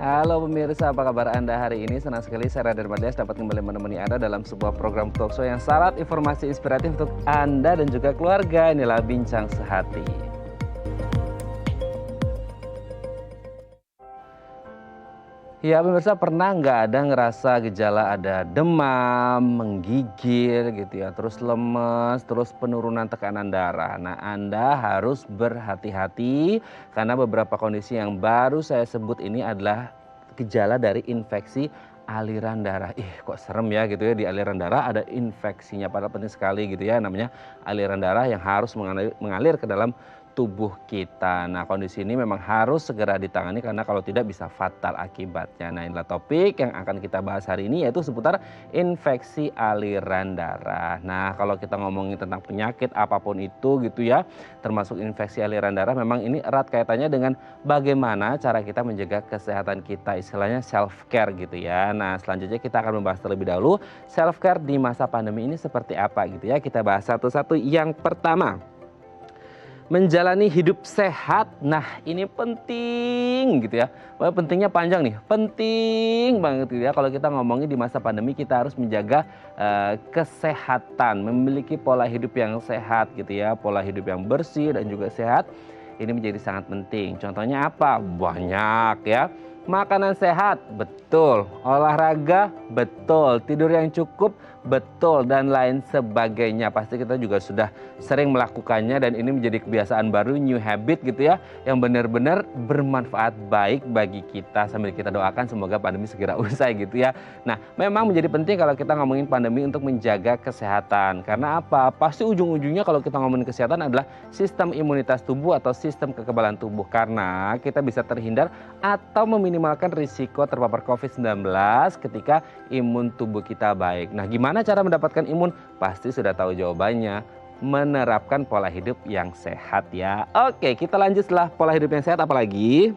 Halo pemirsa, apa kabar Anda hari ini? Senang sekali saya Radar Madias dapat kembali menemani Anda dalam sebuah program talkshow yang syarat informasi inspiratif untuk Anda dan juga keluarga. Inilah Bincang Sehati. Ya pemirsa, pernah nggak ada ngerasa gejala ada demam, menggigil gitu ya, terus lemes, terus penurunan tekanan darah. Nah Anda harus berhati-hati karena beberapa kondisi yang baru saya sebut ini adalah gejala dari infeksi aliran darah. Ih kok serem ya gitu ya, di aliran darah ada infeksinya, padahal penting sekali gitu ya, namanya aliran darah yang harus mengalir ke dalam tubuh kita. Nah kondisi ini memang harus segera ditangani karena kalau tidak bisa fatal akibatnya. Nah inilah topik yang akan kita bahas hari ini, yaitu seputar infeksi aliran darah. Nah kalau kita ngomongin tentang penyakit apapun itu gitu ya, termasuk infeksi aliran darah, memang ini erat kaitannya dengan bagaimana cara kita menjaga kesehatan kita, istilahnya self care gitu ya. Nah selanjutnya kita akan membahas terlebih dahulu self care di masa pandemi ini seperti apa gitu ya. Kita bahas satu-satu. Yang pertama, menjalani hidup sehat. Nah ini penting gitu ya, pentingnya panjang nih, penting banget gitu ya. Kalau kita ngomongin di masa pandemi, kita harus menjaga kesehatan, memiliki pola hidup yang sehat gitu ya, pola hidup yang bersih dan juga sehat. Ini menjadi sangat penting. Contohnya apa? Banyak ya. Makanan sehat, betul. Olahraga, betul. Tidur yang cukup, betul. Dan lain sebagainya. Pasti kita juga sudah sering melakukannya dan ini menjadi kebiasaan baru, new habit gitu ya. Yang benar-benar bermanfaat baik bagi kita. Sambil kita doakan semoga pandemi segera usai gitu ya. Nah memang menjadi penting kalau kita ngomongin pandemi untuk menjaga kesehatan. Karena apa? Pasti ujung-ujungnya kalau kita ngomongin kesehatan adalah sistem imunitas tubuh atau sistem kekebalan tubuh. Karena kita bisa terhindar atau meminimalkan risiko terpapar COVID-19 ketika imun tubuh kita baik. Nah gimana cara mendapatkan imun? Pasti sudah tahu jawabannya. Menerapkan pola hidup yang sehat ya. Oke, kita lanjut. Setelah pola hidup yang sehat apalagi?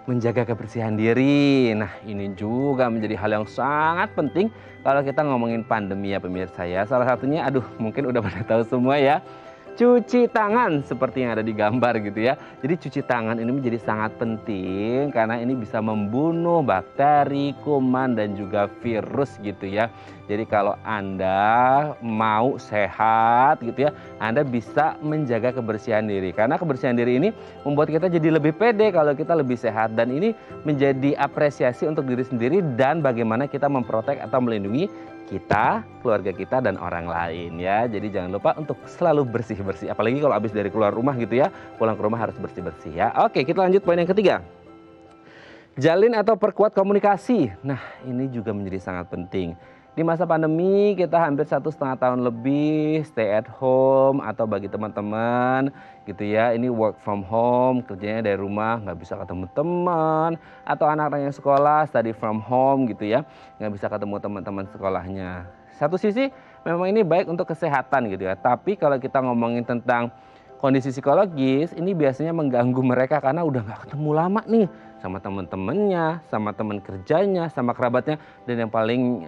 Menjaga kebersihan diri. Nah ini juga menjadi hal yang sangat penting kalau kita ngomongin pandemi ya pemirsa ya. Salah satunya, mungkin udah pada tahu semua ya, cuci tangan seperti yang ada di gambar gitu ya. Jadi cuci tangan ini menjadi sangat penting karena ini bisa membunuh bakteri, kuman dan juga virus gitu ya. Jadi kalau Anda mau sehat gitu ya, Anda bisa menjaga kebersihan diri. Karena kebersihan diri ini membuat kita jadi lebih pede kalau kita lebih sehat. Dan ini menjadi apresiasi untuk diri sendiri dan bagaimana kita memprotek atau melindungi kita, keluarga kita, dan orang lain ya. Jadi jangan lupa untuk selalu bersih-bersih. Apalagi kalau habis dari keluar rumah gitu ya, pulang ke rumah harus bersih-bersih ya. Oke, kita lanjut poin yang ketiga. Jalin atau perkuat komunikasi. Nah ini juga menjadi sangat penting. Di masa pandemi kita hampir 1,5 tahun lebih stay at home, atau bagi teman-teman gitu ya, ini work from home, kerjanya dari rumah, nggak bisa ketemu teman, atau anak-anak yang sekolah study from home gitu ya, nggak bisa ketemu teman-teman sekolahnya. Satu sisi memang ini baik untuk kesehatan gitu ya, tapi kalau kita ngomongin tentang kondisi psikologis, ini biasanya mengganggu mereka karena udah nggak ketemu lama nih sama teman-temannya, sama teman kerjanya, sama kerabatnya, dan yang paling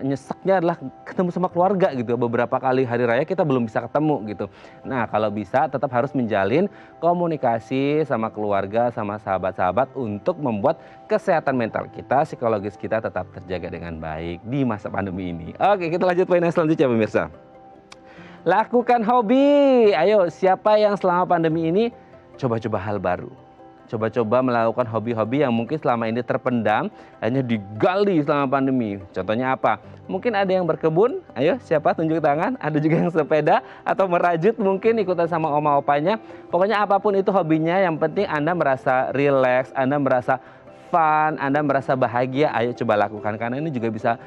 nyeseknya adalah ketemu sama keluarga gitu. Beberapa kali hari raya kita belum bisa ketemu gitu. Nah kalau bisa tetap harus menjalin komunikasi sama keluarga, sama sahabat-sahabat untuk membuat kesehatan mental kita, psikologis kita tetap terjaga dengan baik di masa pandemi ini. Oke, kita lanjut poin yang selanjutnya pemirsa. Lakukan hobi. Ayo, siapa yang selama pandemi ini coba-coba hal baru? Coba-coba melakukan hobi-hobi yang mungkin selama ini terpendam, hanya digali selama pandemi. Contohnya apa? Mungkin ada yang berkebun, ayo siapa tunjuk tangan. Ada juga yang sepeda atau merajut, mungkin ikutan sama oma opanya. Pokoknya apapun itu hobinya, yang penting Anda merasa rileks, Anda merasa fun, Anda merasa bahagia, ayo coba lakukan. Karena ini juga bisa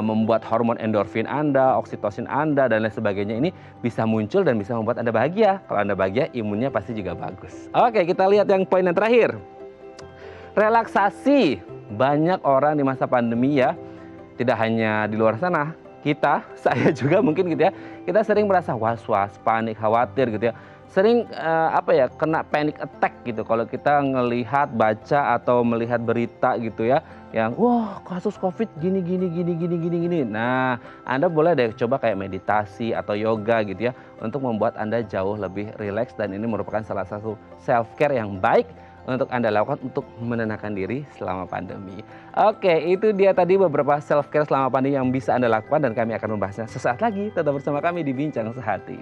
membuat hormon endorfin Anda, oksitosin Anda, dan lain sebagainya ini bisa muncul dan bisa membuat Anda bahagia. Kalau Anda bahagia, imunnya pasti juga bagus. Oke, kita lihat yang poin yang terakhir. Relaksasi. Banyak orang di masa pandemi ya, tidak hanya di luar sana, saya juga mungkin gitu ya, kita sering merasa was-was, panik, khawatir gitu ya. Sering kena panic attack gitu kalau kita ngelihat, baca atau melihat berita gitu ya, yang wah kasus COVID gini. Nah Anda boleh deh coba kayak meditasi atau yoga gitu ya, untuk membuat Anda jauh lebih rileks, dan ini merupakan salah satu self care yang baik untuk Anda lakukan untuk menenangkan diri selama pandemi. Oke, itu dia tadi beberapa self care selama pandemi yang bisa Anda lakukan dan kami akan membahasnya sesaat lagi. Tetap bersama kami di Bincang Sehati.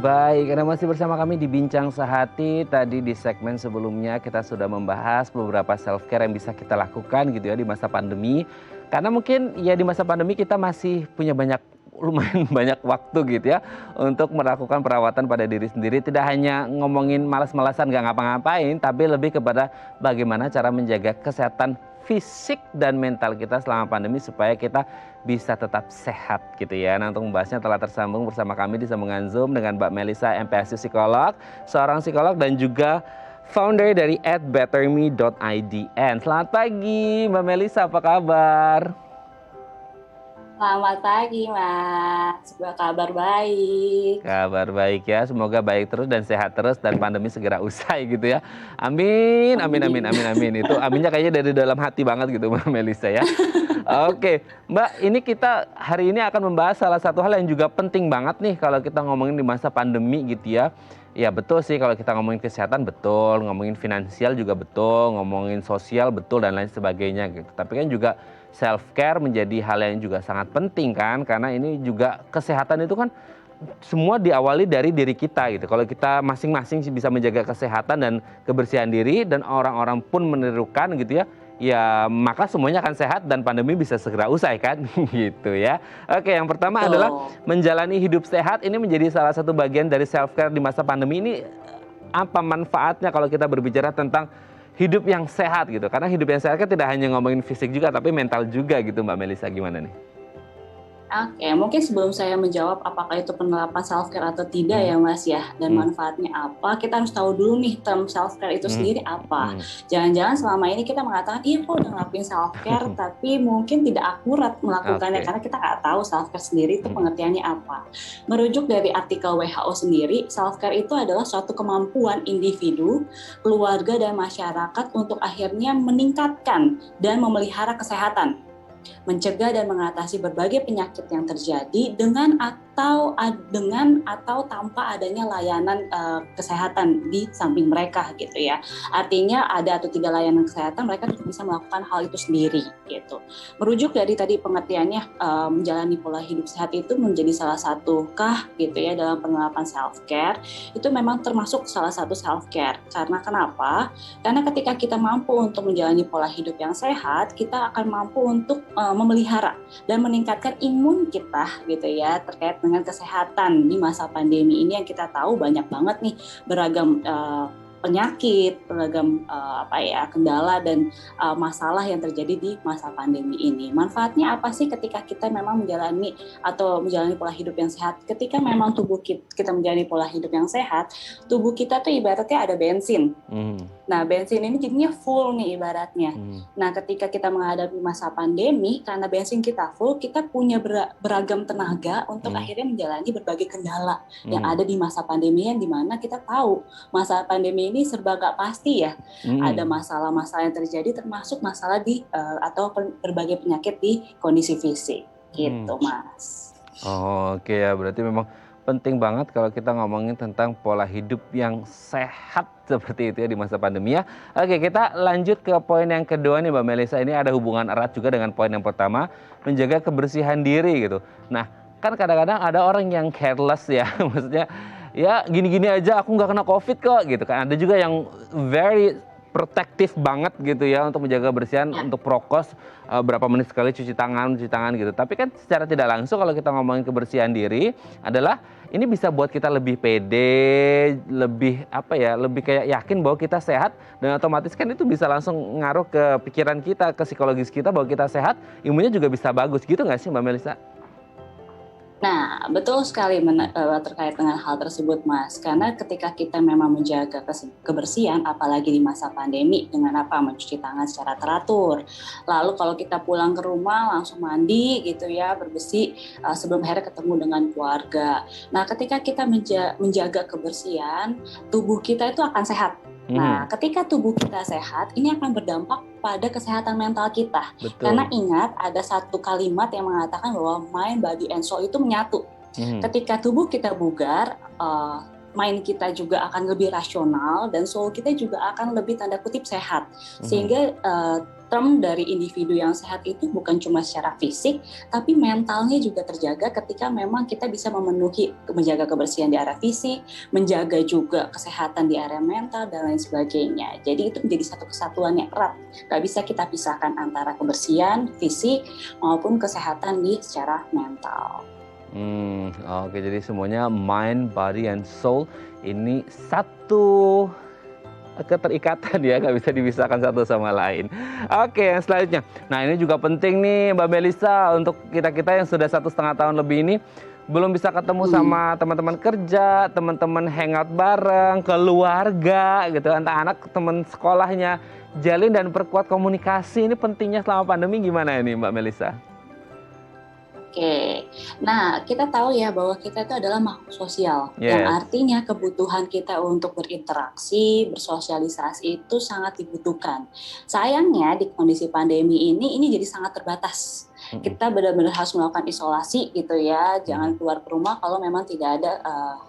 Baik, Anda masih bersama kami di Bincang Sehati. Tadi di segmen sebelumnya kita sudah membahas beberapa self care yang bisa kita lakukan gitu ya di masa pandemi. Karena mungkin ya di masa pandemi kita masih punya lumayan banyak waktu gitu ya untuk melakukan perawatan pada diri sendiri. Tidak hanya ngomongin malas-malasan gak ngapa-ngapain, tapi lebih kepada bagaimana cara menjaga kesehatan fisik dan mental kita selama pandemi supaya kita bisa tetap sehat gitu ya. Nah, untuk membahasnya telah tersambung bersama kami di sambungan Zoom dengan Mbak Melisa MPSI Psikolog, seorang psikolog dan juga founder dari @betterme.id. Selamat pagi Mbak Melisa, apa kabar? Selamat pagi Mas, kabar baik. Kabar baik ya, semoga baik terus dan sehat terus dan pandemi segera usai gitu ya. Amin, amin, amin, amin, amin. Itu aminnya kayaknya dari dalam hati banget gitu Mbak Melisa ya. Oke, Mbak, ini kita hari ini akan membahas salah satu hal yang juga penting banget nih kalau kita ngomongin di masa pandemi gitu ya. Ya betul sih kalau kita ngomongin kesehatan betul, ngomongin finansial juga betul, ngomongin sosial betul dan lain sebagainya gitu. Tapi kan juga self care menjadi hal yang juga sangat penting kan, karena ini juga kesehatan itu kan semua diawali dari diri kita gitu. Kalau kita masing-masing bisa menjaga kesehatan dan kebersihan diri dan orang-orang pun menirukan gitu ya, ya maka semuanya akan sehat dan pandemi bisa segera usai kan gitu ya. Oke, yang pertama adalah menjalani hidup sehat. Ini menjadi salah satu bagian dari self care di masa pandemi ini. Apa manfaatnya kalau kita berbicara tentang hidup yang sehat gitu? Karena hidup yang sehat kan tidak hanya ngomongin fisik juga tapi mental juga gitu, Mbak Melisa, gimana nih? Oke, mungkin sebelum saya menjawab apakah itu penerapan self care atau tidak ya Mas ya, dan manfaatnya apa, kita harus tahu dulu nih term self care itu sendiri apa. Jangan-jangan selama ini kita mengatakan iya kok udah ngelakuin self care tapi mungkin tidak akurat melakukannya karena kita nggak tahu self care sendiri itu pengertiannya apa. Merujuk dari artikel WHO sendiri, self care itu adalah suatu kemampuan individu, keluarga dan masyarakat untuk akhirnya meningkatkan dan memelihara kesehatan, mencegah dan mengatasi berbagai penyakit yang terjadi dengan atau tanpa adanya layanan kesehatan di samping mereka gitu ya. Artinya ada atau tidak layanan kesehatan, mereka bisa melakukan hal itu sendiri gitu. Merujuk dari tadi pengertiannya, menjalani pola hidup sehat itu menjadi salah satu gitu ya dalam penerapan self care, itu memang termasuk salah satu self care. Karena kenapa? Karena ketika kita mampu untuk menjalani pola hidup yang sehat, kita akan mampu untuk memelihara dan meningkatkan imun kita gitu ya terkait dengan kesehatan di masa pandemi ini yang kita tahu banyak banget nih beragam penyakit, beragam kendala dan masalah yang terjadi di masa pandemi ini. Manfaatnya apa sih ketika kita memang menjalani pola hidup yang sehat? Ketika memang tubuh kita menjalani pola hidup yang sehat, tubuh kita tuh ibaratnya ada bensin. Nah, bensin ini jadinya full nih ibaratnya. Nah, ketika kita menghadapi masa pandemi, karena bensin kita full, kita punya beragam tenaga untuk akhirnya menjalani berbagai kendala yang ada di masa pandemi, yang dimana kita tahu masa pandemi ini serba gak pasti ya. Ada masalah-masalah yang terjadi, termasuk masalah atau berbagai penyakit di kondisi fisik gitu, Mas. Oke ya, berarti memang penting banget kalau kita ngomongin tentang pola hidup yang sehat seperti itu ya di masa pandemi ya. Oke, kita lanjut ke poin yang kedua nih Mbak Melisa. Ini ada hubungan erat juga dengan poin yang pertama, menjaga kebersihan diri gitu. Nah, kan kadang-kadang ada orang yang careless ya, maksudnya ya gini-gini aja aku nggak kena COVID kok gitu kan. Ada juga yang very protektif banget gitu ya untuk menjaga kebersihan, untuk prokes berapa menit sekali cuci tangan gitu. Tapi kan secara tidak langsung kalau kita ngomongin kebersihan diri adalah ini bisa buat kita lebih pede, lebih kayak yakin bahwa kita sehat, dan otomatis kan itu bisa langsung ngaruh ke pikiran kita, ke psikologis kita bahwa kita sehat, imunnya juga bisa bagus gitu nggak sih Mbak Melisa? Nah, betul sekali terkait dengan hal tersebut, Mas. Karena ketika kita memang menjaga kebersihan, apalagi di masa pandemi, dengan mencuci tangan secara teratur. Lalu kalau kita pulang ke rumah, langsung mandi gitu ya, bersih sebelum akhirnya ketemu dengan keluarga. Nah, ketika kita menjaga kebersihan, tubuh kita itu akan sehat. Nah, ketika tubuh kita sehat, ini akan berdampak pada kesehatan mental kita. Betul. Karena ingat, ada satu kalimat yang mengatakan bahwa mind, body, and soul itu menyatu. Ketika tubuh kita bugar, mind kita juga akan lebih rasional dan soul kita juga akan lebih tanda kutip sehat. Sehingga term dari individu yang sehat itu bukan cuma secara fisik, tapi mentalnya juga terjaga ketika memang kita bisa memenuhi, menjaga kebersihan di area fisik, menjaga juga kesehatan di area mental, dan lain sebagainya. Jadi itu menjadi satu kesatuan yang erat. Gak bisa kita pisahkan antara kebersihan fisik maupun kesehatan di secara mental. Oke, jadi semuanya mind, body, and soul ini satu keterikatan ya, nggak bisa dipisahkan satu sama lain. Oke, yang selanjutnya. Nah, ini juga penting nih Mbak Melisa untuk kita-kita yang sudah 1,5 tahun lebih ini belum bisa ketemu sama teman-teman kerja, teman-teman hangout bareng, keluarga gitu, anak-anak, teman sekolahnya. Jalin dan perkuat komunikasi ini pentingnya selama pandemi gimana ini Mbak Melisa? Oke, nah kita tahu ya bahwa kita itu adalah makhluk sosial, yang artinya kebutuhan kita untuk berinteraksi, bersosialisasi itu sangat dibutuhkan. Sayangnya di kondisi pandemi ini jadi sangat terbatas. Kita benar-benar harus melakukan isolasi gitu ya, jangan keluar ke rumah kalau memang tidak ada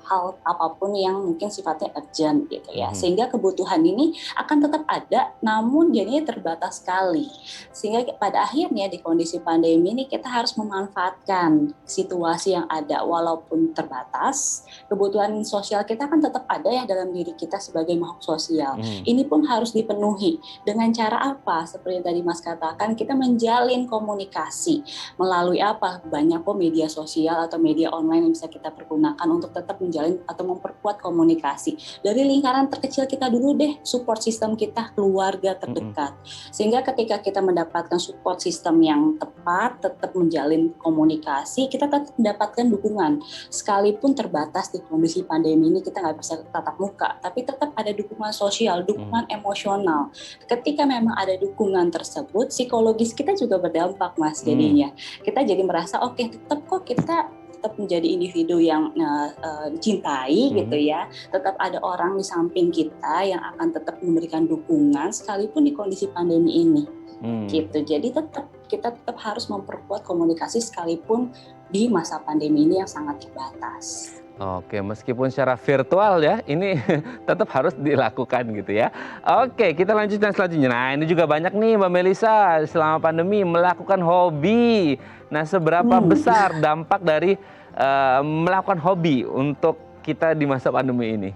hal apapun yang mungkin sifatnya urgent gitu ya. Sehingga kebutuhan ini akan tetap ada, namun jadinya terbatas sekali. Sehingga pada akhirnya di kondisi pandemi ini kita harus memanfaatkan situasi yang ada, walaupun terbatas, kebutuhan sosial kita kan tetap ada ya dalam diri kita sebagai makhluk sosial. Ini pun harus dipenuhi dengan cara apa? Seperti yang tadi Mas katakan, kita menjalin komunikasi. Melalui apa? Banyak kok media sosial atau media online yang bisa kita pergunakan untuk tetap menjalin atau memperkuat komunikasi. Dari lingkaran terkecil kita dulu deh, support system kita, keluarga terdekat. Sehingga ketika kita mendapatkan support system yang tepat, tetap menjalin komunikasi, kita tetap mendapatkan dukungan. Sekalipun terbatas di kondisi pandemi ini, kita nggak bisa tatap muka, tapi tetap ada dukungan sosial, dukungan emosional. Ketika memang ada dukungan tersebut, psikologis kita juga berdampak, Mas. Jadinya kita jadi merasa oke, tetap kok kita tetap menjadi individu yang dicintai gitu ya, tetap ada orang di samping kita yang akan tetap memberikan dukungan sekalipun di kondisi pandemi ini gitu. Jadi kita tetap harus memperkuat komunikasi sekalipun di masa pandemi ini yang sangat terbatas. Oke, meskipun secara virtual ya, ini tetap harus dilakukan gitu ya. Oke, kita lanjutkan selanjutnya. Nah, ini juga banyak nih Mbak Melisa selama pandemi melakukan hobi. Nah, seberapa besar dampak dari melakukan hobi untuk kita di masa pandemi ini?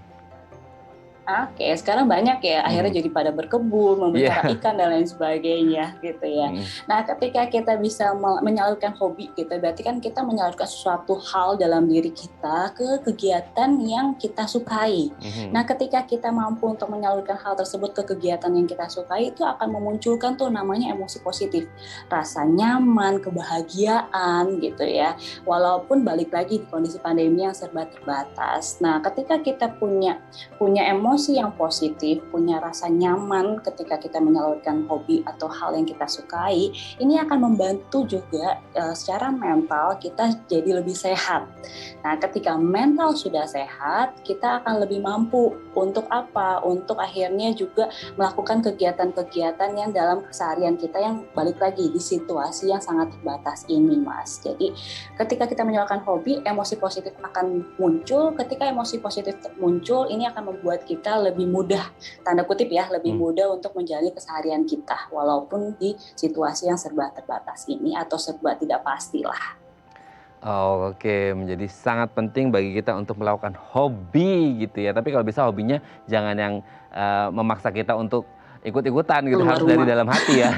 Oke, sekarang banyak ya, akhirnya jadi pada berkebun, memelihara ikan dan lain sebagainya gitu ya. Nah, ketika kita bisa menyalurkan hobi gitu, berarti kan kita menyalurkan sesuatu hal dalam diri kita ke kegiatan yang kita sukai. Nah, ketika kita mampu untuk menyalurkan hal tersebut ke kegiatan yang kita sukai, itu akan memunculkan tuh namanya emosi positif. Rasa nyaman, kebahagiaan gitu ya. Walaupun balik lagi di kondisi pandemi yang serba terbatas. Nah, ketika kita punya emosi yang positif, punya rasa nyaman ketika kita menyalurkan hobi atau hal yang kita sukai, ini akan membantu juga secara mental kita jadi lebih sehat. Nah, ketika mental sudah sehat, kita akan lebih mampu untuk apa? Untuk akhirnya juga melakukan kegiatan-kegiatan yang dalam keseharian kita yang balik lagi di situasi yang sangat terbatas ini, Mas. Jadi, ketika kita menyalurkan hobi, emosi positif akan muncul. Ketika emosi positif muncul, ini akan membuat kita lebih mudah, tanda kutip ya, lebih mudah untuk menjalani keseharian kita walaupun di situasi yang serba terbatas ini atau serba tidak pastilah. Oh, oke, menjadi sangat penting bagi kita untuk melakukan hobi gitu ya. Tapi kalau bisa hobinya jangan yang memaksa kita untuk ikut-ikutan gitu, harus dari dalam hati ya.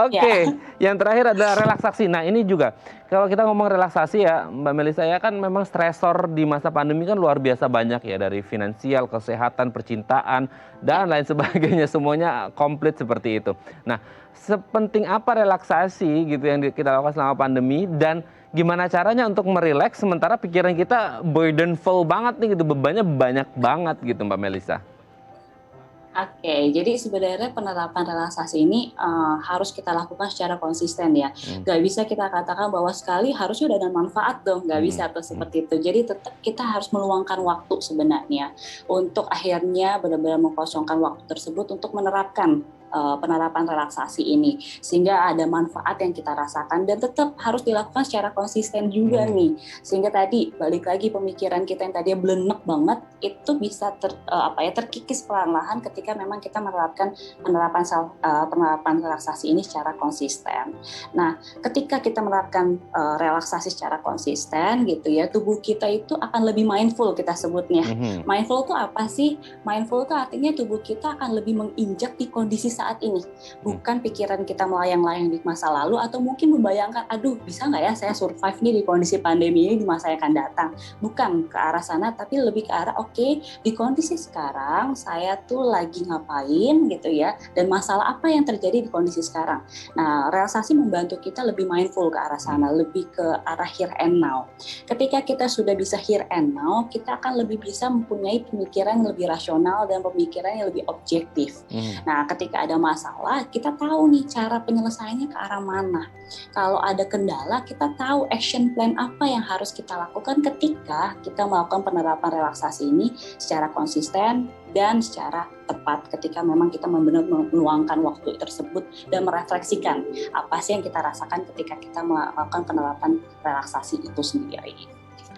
Oke, yang terakhir adalah relaksasi. Nah, ini juga kalau kita ngomong relaksasi ya Mbak Melisa ya, kan memang stresor di masa pandemi kan luar biasa banyak ya, dari finansial, kesehatan, percintaan, dan lain sebagainya, semuanya komplit seperti itu. Nah, sepenting apa relaksasi gitu yang kita lakukan selama pandemi, dan gimana caranya untuk merileks sementara pikiran kita burdenful banget nih gitu, bebannya banyak banget gitu Mbak Melisa? Oke, jadi sebenarnya penerapan relaksasi ini harus kita lakukan secara konsisten ya. Gak bisa kita katakan bahwa sekali harusnya udah ada manfaat dong, gak bisa tuh seperti itu. Jadi tetap kita harus meluangkan waktu sebenarnya untuk akhirnya benar-benar mengkosongkan waktu tersebut untuk menerapkan penerapan relaksasi ini sehingga ada manfaat yang kita rasakan dan tetap harus dilakukan secara konsisten juga nih, sehingga tadi balik lagi pemikiran kita yang tadi belenek banget itu bisa terkikis perlahan-lahan ketika memang kita penerapan relaksasi ini secara konsisten. Nah, ketika kita menerapkan relaksasi secara konsisten gitu ya, tubuh kita itu akan lebih mindful, kita sebutnya. Mindful itu apa sih? Mindful itu artinya tubuh kita akan lebih menginjak di kondisi saat ini, bukan pikiran kita melayang-layang di masa lalu atau mungkin membayangkan, aduh bisa nggak ya saya survive nih di kondisi pandemi ini di masa yang akan datang. Bukan ke arah sana, tapi lebih ke arah oke, di kondisi sekarang saya tuh lagi ngapain gitu ya, dan masalah apa yang terjadi di kondisi sekarang. Nah, relaksasi membantu kita lebih mindful ke arah sana, lebih ke arah here and now. Ketika kita sudah bisa here and now, kita akan lebih bisa mempunyai pemikiran yang lebih rasional dan pemikiran yang lebih objektif. Nah, ketika ada masalah, kita tahu nih cara penyelesaiannya ke arah mana. Kalau ada kendala, kita tahu action plan apa yang harus kita lakukan ketika kita melakukan penerapan relaksasi ini secara konsisten dan secara tepat ketika memang kita benar-benar meluangkan waktu tersebut dan merefleksikan apa sih yang kita rasakan ketika kita melakukan penerapan relaksasi itu sendiri.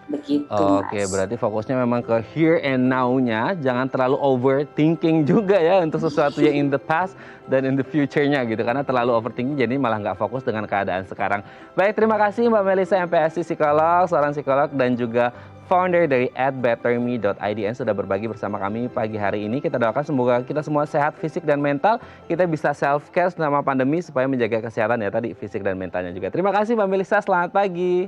Begitu, Oke, Mas. berarti fokusnya memang ke here and now-nya, jangan terlalu overthinking juga ya untuk sesuatu yang in the past dan in the future-nya gitu, karena terlalu overthinking jadi malah nggak fokus dengan keadaan sekarang. Baik, terima kasih Mbak Melisa MPSI psikolog, seorang psikolog dan juga founder dari @betterme.id yang sudah berbagi bersama kami pagi hari ini. Kita doakan semoga kita semua sehat fisik dan mental, kita bisa self care selama pandemi supaya menjaga kesehatan ya tadi fisik dan mentalnya juga. Terima kasih Mbak Melisa, selamat pagi.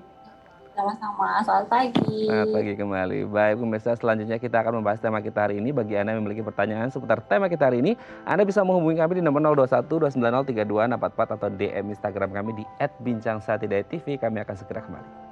Sama-sama, selamat pagi. Selamat pagi kembali. Baik pemirsa, selanjutnya kita akan membahas tema kita hari ini. Bagi Anda yang memiliki pertanyaan seputar tema kita hari ini, Anda bisa menghubungi kami di nomor 021 290 3244 atau DM Instagram kami di @bincangsahatidayatv. Kami akan segera kembali.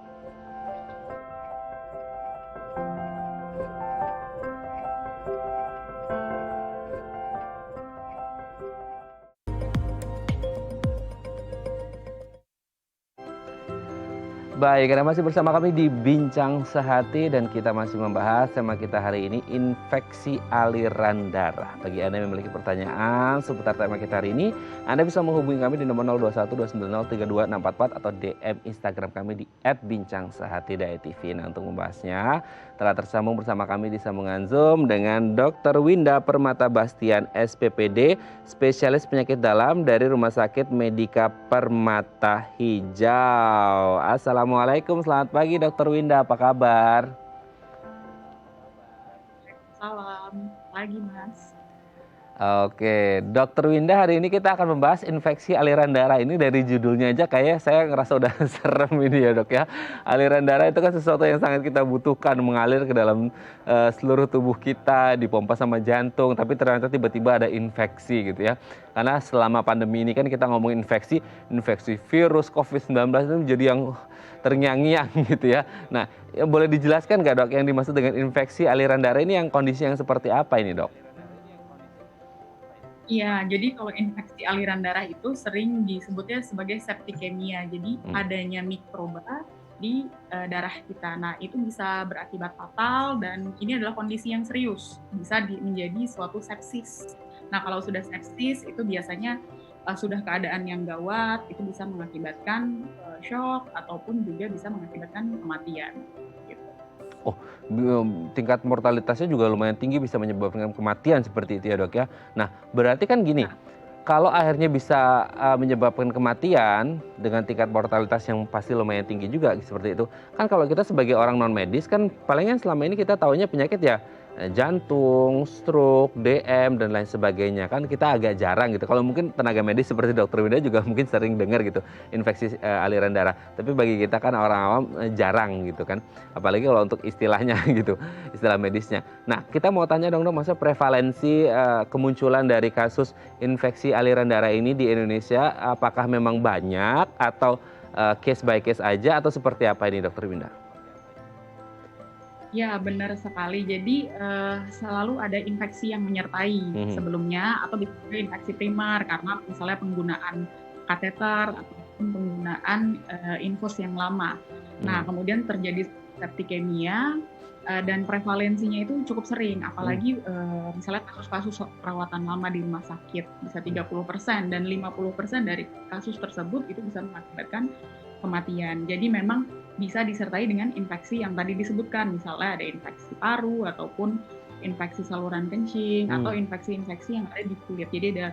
Baik, Anda masih bersama kami di Bincang Sehati dan kita masih membahas tema kita hari ini, infeksi aliran darah. Bagi Anda yang memiliki pertanyaan seputar tema kita hari ini, Anda bisa menghubungi kami di nomor 021 290 3244 atau DM Instagram kami di @bincangsahatidayatv. Nah, untuk membahasnya telah tersambung bersama kami di sambungan Zoom dengan Dr. Winda Permata Bastian SPPD, spesialis penyakit dalam dari Rumah Sakit Medika Permata Hijau. Assalamualaikum, selamat pagi Dr. Winda, apa kabar? Salam pagi, Mas. Oke, Dr. Winda, hari ini kita akan membahas infeksi aliran darah. Ini dari judulnya aja kayak saya ngerasa udah serem ini ya dok ya. Aliran darah itu kan sesuatu yang sangat kita butuhkan, mengalir ke dalam seluruh tubuh kita, dipompa sama jantung. Tapi ternyata tiba-tiba ada infeksi gitu ya. Karena selama pandemi ini kan kita ngomong infeksi virus COVID-19 itu jadi yang terngiang-ngiang gitu ya. Nah, boleh dijelaskan nggak dok yang dimaksud dengan infeksi aliran darah ini yang kondisi yang seperti apa ini dok? Iya, jadi kalau infeksi aliran darah itu sering disebutnya sebagai septikemia. Jadi adanya mikroba di darah kita. Nah, itu bisa berakibat fatal dan ini adalah kondisi yang serius. Bisa menjadi suatu sepsis. Nah, kalau sudah sepsis itu biasanya sudah keadaan yang gawat, itu bisa mengakibatkan shock ataupun juga bisa mengakibatkan kematian. Oh, tingkat mortalitasnya juga lumayan tinggi, bisa menyebabkan kematian seperti itu ya dok ya. Nah, berarti kan gini, kalau akhirnya bisa menyebabkan kematian dengan tingkat mortalitas yang pasti lumayan tinggi juga seperti itu. Kan kalau kita sebagai orang non medis kan palingan selama ini kita taunya penyakit ya jantung, stroke, DM dan lain sebagainya, kan kita agak jarang gitu. Kalau mungkin tenaga medis seperti Dokter Winda juga mungkin sering dengar gitu infeksi aliran darah. Tapi bagi kita kan orang awam jarang gitu kan. Apalagi kalau untuk istilahnya gitu, istilah medisnya. Nah, kita mau tanya dong dok, maksudnya prevalensi kemunculan dari kasus infeksi aliran darah ini di Indonesia apakah memang banyak atau case by case aja atau seperti apa ini Dokter Winda? Ya, benar sekali. Jadi selalu ada infeksi yang menyertai sebelumnya atau bisa juga infeksi primer karena misalnya penggunaan kateter ataupun penggunaan infus yang lama. Nah, kemudian terjadi septikemia dan prevalensinya itu cukup sering, apalagi misalnya kasus-kasus perawatan lama di rumah sakit bisa 30% dan 50% dari kasus tersebut itu bisa mengakibatkan kematian. Jadi memang bisa disertai dengan infeksi yang tadi disebutkan, misalnya ada infeksi paru ataupun infeksi saluran kencing atau infeksi-infeksi yang ada di kulit. Jadi ada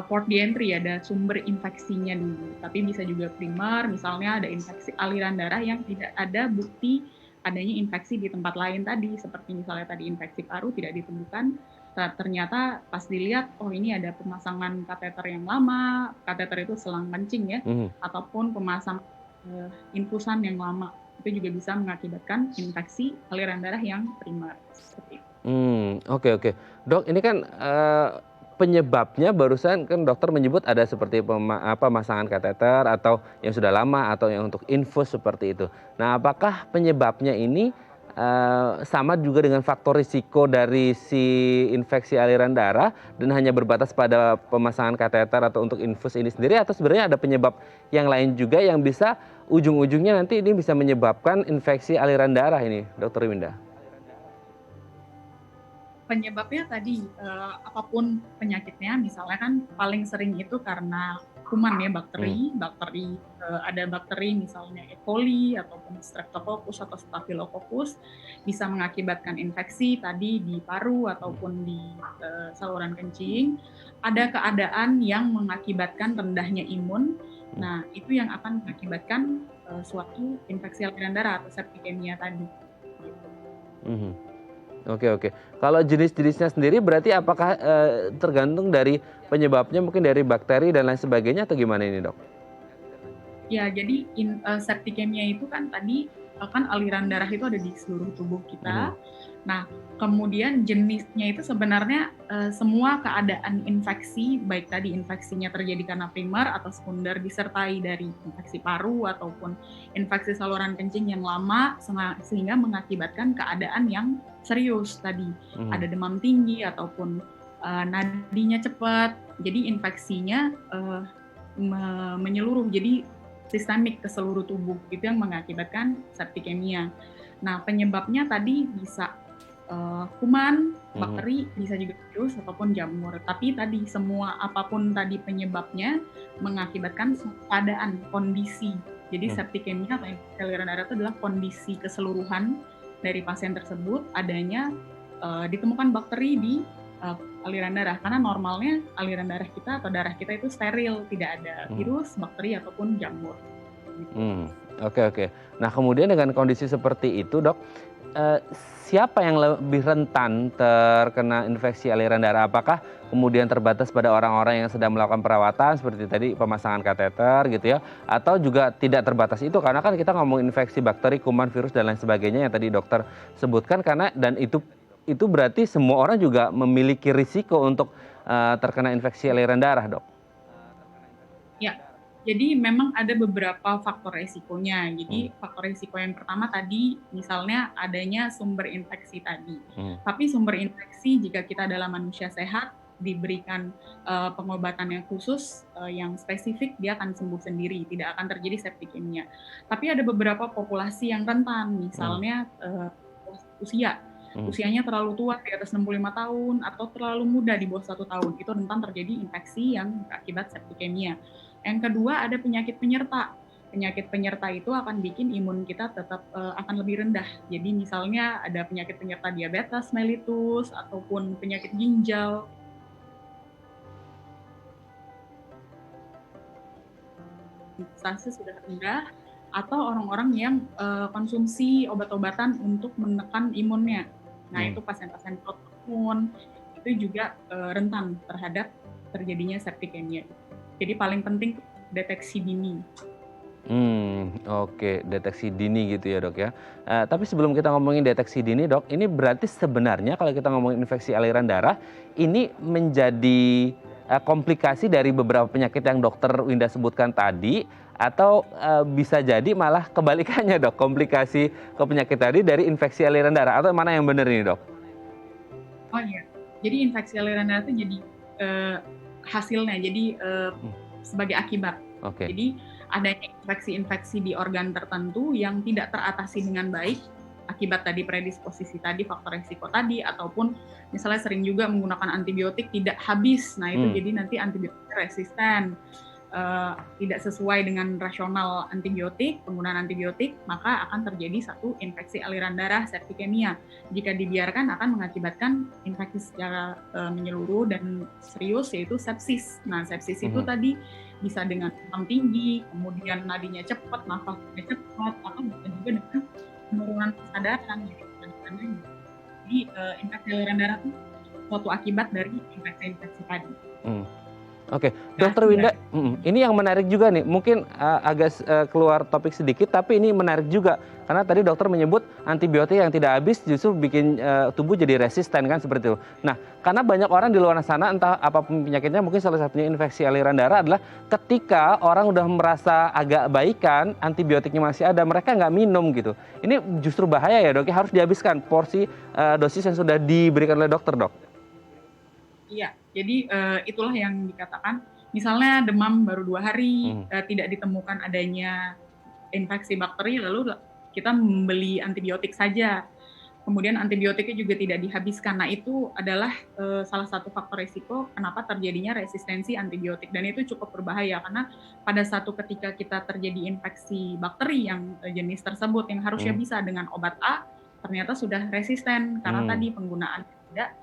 port di entry, ada sumber infeksinya dulu. Tapi bisa juga primer, misalnya ada infeksi aliran darah yang tidak ada bukti adanya infeksi di tempat lain tadi, seperti misalnya tadi infeksi paru tidak ditemukan. Ternyata pas dilihat, oh ini ada pemasangan kateter yang lama, kateter itu selang kencing ya, ataupun pemasang infusan yang lama, itu juga bisa mengakibatkan infeksi aliran darah yang primer. Seperti itu. Oke. Dok, ini kan penyebabnya barusan kan dokter menyebut ada seperti pemasangan kateter atau yang sudah lama atau yang untuk infus seperti itu. Nah, apakah penyebabnya ini sama juga dengan faktor risiko dari si infeksi aliran darah dan hanya berbatas pada pemasangan kateter atau untuk infus ini sendiri, atau sebenarnya ada penyebab yang lain juga yang bisa ujung-ujungnya nanti ini bisa menyebabkan infeksi aliran darah ini, Dokter Winda? Penyebabnya tadi apapun penyakitnya, misalnya kan paling sering itu karena kuman ya, bakteri, ada bakteri misalnya E. coli ataupun Streptococcus atau Staphylococcus bisa mengakibatkan infeksi tadi di paru ataupun di saluran kencing. Ada keadaan yang mengakibatkan rendahnya imun. Nah, itu yang akan mengakibatkan suatu infeksi aliran darah atau septikemia tadi. Oke. Kalau jenis-jenisnya sendiri berarti apakah tergantung dari penyebabnya, mungkin dari bakteri dan lain sebagainya, atau gimana ini, Dok? Ya, jadi septikemia itu kan tadi kan aliran darah itu ada di seluruh tubuh kita. Nah, kemudian jenisnya itu sebenarnya semua keadaan infeksi, baik tadi infeksinya terjadi karena primer atau sekunder disertai dari infeksi paru ataupun infeksi saluran kencing yang lama sehingga mengakibatkan keadaan yang serius tadi. Ada demam tinggi ataupun nadinya cepat. Jadi infeksinya menyeluruh, jadi sistemik ke seluruh tubuh, itu yang mengakibatkan septikemia. Nah, penyebabnya tadi bisa kuman, bakteri, bisa juga virus ataupun jamur. Tapi tadi semua apapun tadi penyebabnya mengakibatkan keadaan kondisi. Jadi septikemia atau infeksi aliran darah itu adalah kondisi keseluruhan dari pasien tersebut adanya ditemukan bakteri di aliran darah, karena normalnya aliran darah kita atau darah kita itu steril, tidak ada virus, bakteri ataupun jamur. Oke. Nah, kemudian dengan kondisi seperti itu, Dok, siapa yang lebih rentan terkena infeksi aliran darah? Apakah kemudian terbatas pada orang-orang yang sedang melakukan perawatan seperti tadi pemasangan kateter gitu ya, atau juga tidak terbatas itu, karena kan kita ngomong infeksi bakteri, kuman, virus dan lain sebagainya yang tadi dokter sebutkan, karena dan itu berarti semua orang juga memiliki risiko untuk terkena infeksi aliran darah, Dok? Ya, jadi memang ada beberapa faktor resikonya. Jadi faktor resiko yang pertama tadi misalnya adanya sumber infeksi tadi. Tapi sumber infeksi jika kita adalah manusia sehat diberikan pengobatan yang khusus yang spesifik, dia akan sembuh sendiri, tidak akan terjadi septikemia. Tapi ada beberapa populasi yang rentan, misalnya usianya terlalu tua, di atas 65 tahun, atau terlalu muda, di bawah 1 tahun. Itu rentan terjadi infeksi yang akibat septikemia. Yang kedua, ada penyakit penyerta. Penyakit penyerta itu akan bikin imun kita tetap akan lebih rendah. Jadi misalnya ada penyakit penyerta diabetes mellitus, ataupun penyakit ginjal. Stase sudah rendah, atau orang-orang yang konsumsi obat-obatan untuk menekan imunnya. Nah, itu pasien-pasien autoimun itu juga rentan terhadap terjadinya septikemia. Jadi paling penting deteksi dini. Oke, deteksi dini gitu ya, Dok ya. Tapi sebelum kita ngomongin deteksi dini, Dok, ini berarti sebenarnya kalau kita ngomongin infeksi aliran darah, ini menjadi komplikasi dari beberapa penyakit yang dokter Winda sebutkan tadi, atau bisa jadi malah kebalikannya dok, komplikasi ke penyakit tadi dari infeksi aliran darah, atau mana yang benar ini dok? Oh iya, jadi infeksi aliran darah itu jadi hasilnya, jadi sebagai akibat. Oke. Jadi adanya infeksi-infeksi di organ tertentu yang tidak teratasi dengan baik akibat tadi predisposisi tadi, faktor risiko tadi, ataupun misalnya sering juga menggunakan antibiotik tidak habis. Nah itu jadi nanti antibiotik resisten, tidak sesuai dengan rasional antibiotik, penggunaan antibiotik, maka akan terjadi satu infeksi aliran darah, septikemia. Jika dibiarkan akan mengakibatkan infeksi secara menyeluruh dan serius, yaitu sepsis. Nah sepsis itu tadi bisa dengan demam tinggi, kemudian nadinya cepat, nafasnya cepat, atau bisa juga dengan penurunan kesadaran. Jadi infeksi aliran darah itu suatu akibat dari infeksi-infeksi tadi. Oke, Dokter Winda, ini yang menarik juga nih, mungkin agak keluar topik sedikit, tapi ini menarik juga. Karena tadi dokter menyebut antibiotik yang tidak habis justru bikin tubuh jadi resisten kan, seperti itu. Nah, karena banyak orang di luar sana, entah apapun penyakitnya, mungkin salah satunya infeksi aliran darah adalah ketika orang udah merasa agak baikan, antibiotiknya masih ada, mereka nggak minum gitu. Ini justru bahaya ya dok, harus dihabiskan porsi dosis yang sudah diberikan oleh dokter dok. Iya, jadi itulah yang dikatakan, misalnya demam baru 2 hari, tidak ditemukan adanya infeksi bakteri, lalu kita membeli antibiotik saja. Kemudian antibiotiknya juga tidak dihabiskan. Nah itu adalah salah satu faktor risiko kenapa terjadinya resistensi antibiotik. Dan itu cukup berbahaya, karena pada satu ketika kita terjadi infeksi bakteri yang jenis tersebut, yang harusnya bisa dengan obat A, ternyata sudah resisten, karena tadi penggunaan tidak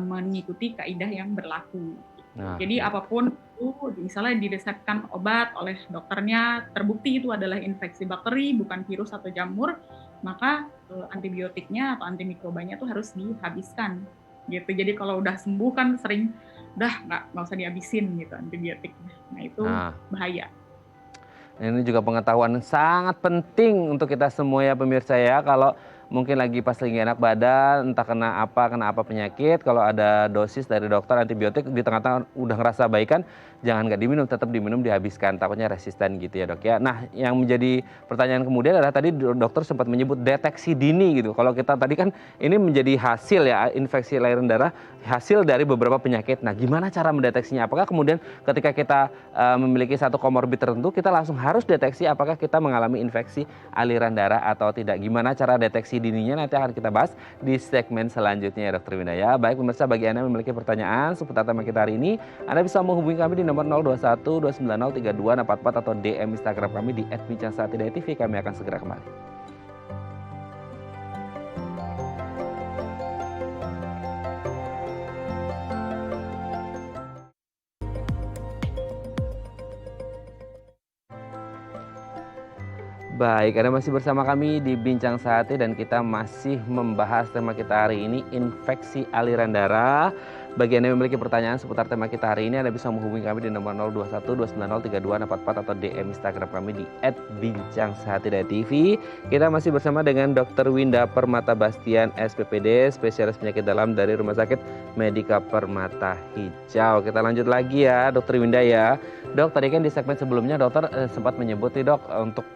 mengikuti kaidah yang berlaku. Nah, jadi apapun itu, misalnya diresepkan obat oleh dokternya, terbukti itu adalah infeksi bakteri, bukan virus atau jamur, maka antibiotiknya atau antimikrobanya itu harus dihabiskan. Gitu. Jadi kalau udah sembuh kan sering, udah nggak usah dihabisin gitu antibiotiknya. Nah itu bahaya. Ini juga pengetahuan sangat penting untuk kita semua ya pemirsa ya, kalau mungkin lagi pas lagi enak badan, entah kena apa penyakit, kalau ada dosis dari dokter antibiotik di tengah-tengah udah ngerasa baikan, jangan nggak diminum, tetap diminum, dihabiskan, takutnya resisten gitu ya dok ya. Nah yang menjadi pertanyaan kemudian adalah tadi dokter sempat menyebut deteksi dini gitu. Kalau kita tadi kan ini menjadi hasil ya, infeksi aliran darah, hasil dari beberapa penyakit. Nah gimana cara mendeteksinya? Apakah kemudian ketika kita memiliki satu komorbid tertentu, kita langsung harus deteksi apakah kita mengalami infeksi aliran darah atau tidak? Gimana cara deteksi dininya nanti akan kita bahas di segmen selanjutnya ya Dr. Winda ya. Baik pemirsa, bagi Anda yang memiliki pertanyaan seputar tema kita hari ini, Anda bisa menghubungi kami di nomor 021 290 3244 atau DM Instagram kami di @bincangsaatidai.tv. Kami akan segera kembali. Baik, Anda masih bersama kami di Bincang Sehati dan kita masih membahas tema kita hari ini, infeksi aliran darah. Bagi Anda yang memiliki pertanyaan seputar tema kita hari ini, Anda bisa menghubungi kami di nomor 021 290 3244 atau DM Instagram kami di @bincangsahatidai.tv. Kita masih bersama dengan Dr. Winda Permata Bastian, SPPD, spesialis penyakit dalam dari Rumah Sakit Medika Permata Hijau. Kita lanjut lagi ya, Dr. Winda ya. Dok, tadi kan di segmen sebelumnya dokter sempat menyebut nih dok, untuk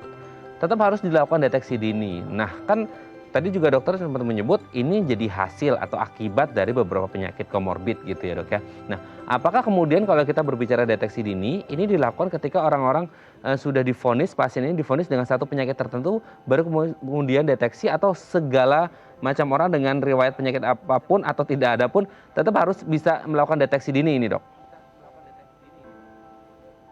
tetap harus dilakukan deteksi dini. Nah kan tadi juga dokter sempat menyebut ini jadi hasil atau akibat dari beberapa penyakit komorbid gitu ya dok ya. Nah apakah kemudian kalau kita berbicara deteksi dini, ini dilakukan ketika orang-orang sudah divonis, pasien ini divonis dengan satu penyakit tertentu, baru kemudian deteksi, atau segala macam orang dengan riwayat penyakit apapun atau tidak ada pun tetap harus bisa melakukan deteksi dini ini dok?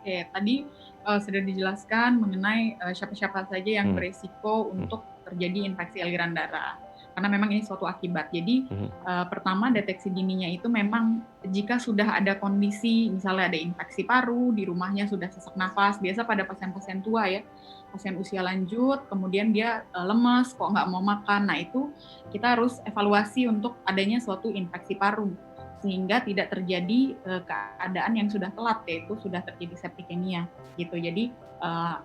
Oke, tadi sudah dijelaskan mengenai siapa-siapa saja yang beresiko untuk terjadi infeksi aliran darah. Karena memang ini suatu akibat. Jadi pertama, deteksi dininya itu memang jika sudah ada kondisi, misalnya ada infeksi paru, di rumahnya sudah sesak nafas, biasa pada pasien-pasien tua ya, pasien usia lanjut, kemudian dia lemas, kok nggak mau makan. Nah itu kita harus evaluasi untuk adanya suatu infeksi paru, sehingga tidak terjadi keadaan yang sudah telat, yaitu sudah terjadi septikemia gitu. Jadi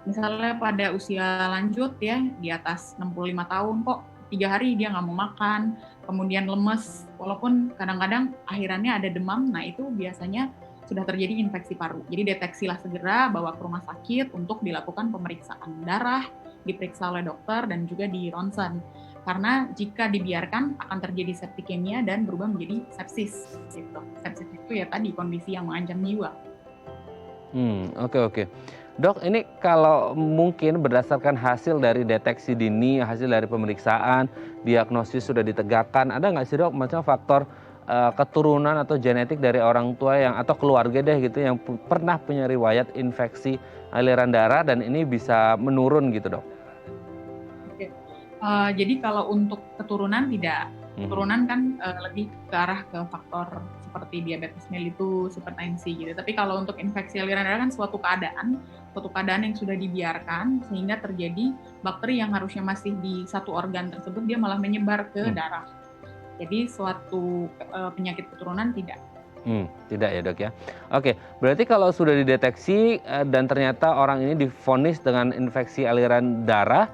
misalnya pada usia lanjut ya, di atas 65 tahun kok 3 hari dia nggak mau makan, kemudian lemes, walaupun kadang-kadang akhirannya ada demam, nah itu biasanya sudah terjadi infeksi paru. Jadi deteksilah segera, bawa ke rumah sakit untuk dilakukan pemeriksaan darah, diperiksa oleh dokter dan juga di ronsen. Karena jika dibiarkan akan terjadi septikemia dan berubah menjadi sepsis. Gitu. Sepsis itu ya tadi kondisi yang mengancam jiwa. Oke. Dok, ini kalau mungkin berdasarkan hasil dari deteksi dini, hasil dari pemeriksaan, diagnosis sudah ditegakkan, ada nggak sih dok macam faktor keturunan atau genetik dari orang tua yang atau keluarga deh gitu yang pernah punya riwayat infeksi aliran darah dan ini bisa menurun gitu dok? Oke. Jadi kalau untuk keturunan tidak. Keturunan kan lebih ke arah ke faktor seperti diabetes mellitus, hipertensi gitu. Tapi kalau untuk infeksi aliran darah kan suatu keadaan yang sudah dibiarkan sehingga terjadi bakteri yang harusnya masih di satu organ tersebut dia malah menyebar ke darah. Jadi suatu penyakit keturunan tidak. Tidak ya dok ya. Oke, berarti kalau sudah dideteksi dan ternyata orang ini divonis dengan infeksi aliran darah,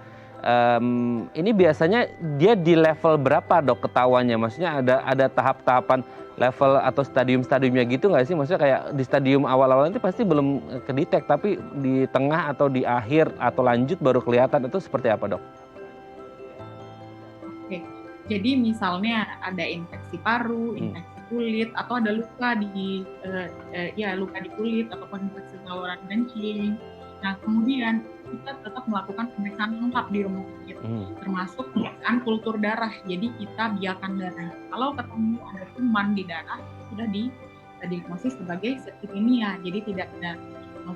ini biasanya dia di level berapa dok ketahuannya? Maksudnya ada tahap-tahapan level atau stadium-stadiumnya gitu nggak sih? Maksudnya kayak di stadium awal-awal itu pasti belum kedetek, tapi di tengah atau di akhir atau lanjut baru kelihatan, itu seperti apa dok? Oke, jadi misalnya ada infeksi paru, infeksi kulit, atau ada luka di luka di kulit ataupun infeksi saluran kencing. Nah kemudian kita tetap melakukan pemeriksaan lengkap di rumah sakit, termasuk pemeriksaan kultur darah. Jadi kita biarkan darah. Kalau ketemu ada kuman di darah, sudah didiagnosis sebagai septikemia. Jadi tidak ada